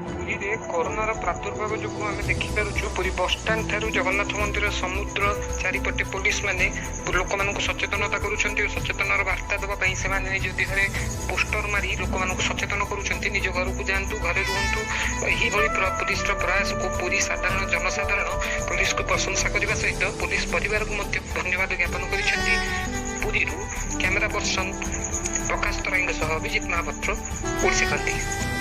ପୁରୀରେ କରୋନାର ପ୍ରାଦୁର୍ଭାବ ଯୋଗୁଁ ଆମେ ଦେଖିପାରୁଛୁ ପୁରୀ ବସଷ୍ଟାଣ୍ଡ ଠାରୁ ଜଗନ୍ନାଥ ମନ୍ଦିର ସମୁଦ୍ର ଚାରିପଟେ ପୋଲିସ ମାନେ ଲୋକମାନଙ୍କୁ ସଚେତନତା କରୁଛନ୍ତି ଓ ସଚେତନର ବାର୍ତ୍ତା ଦେବା ପାଇଁ ସେମାନେ ନିଜ ଦେହରେ ପୋଷ୍ଟର ମାରି ଲୋକମାନଙ୍କୁ ସଚେତନ କରୁଛନ୍ତି। ନିଜ ଘରକୁ ଯାଆନ୍ତୁ, ଘରେ ରୁହନ୍ତୁ। ଏହିଭଳି ପୋଲିସର ପ୍ରୟାସକୁ ପୁରୀ ଜନସାଧାରଣ ପୋଲିସକୁ ପ୍ରଶଂସା କରିବା ସହିତ ପୋଲିସ ପରିବାରକୁ ମଧ୍ୟ ଧନ୍ୟବାଦ ଜ୍ଞାପନ କରିଛନ୍ତି। ପୁରୀରୁ କ୍ୟାମେରା ପର୍ସନ ପ୍ରକାଶ ତରାଇଙ୍କ ସହ ଅଭିଜିତ ମହାପାତ୍ର, ଓଡ଼ିଶା କ୍ରାନ୍ତି।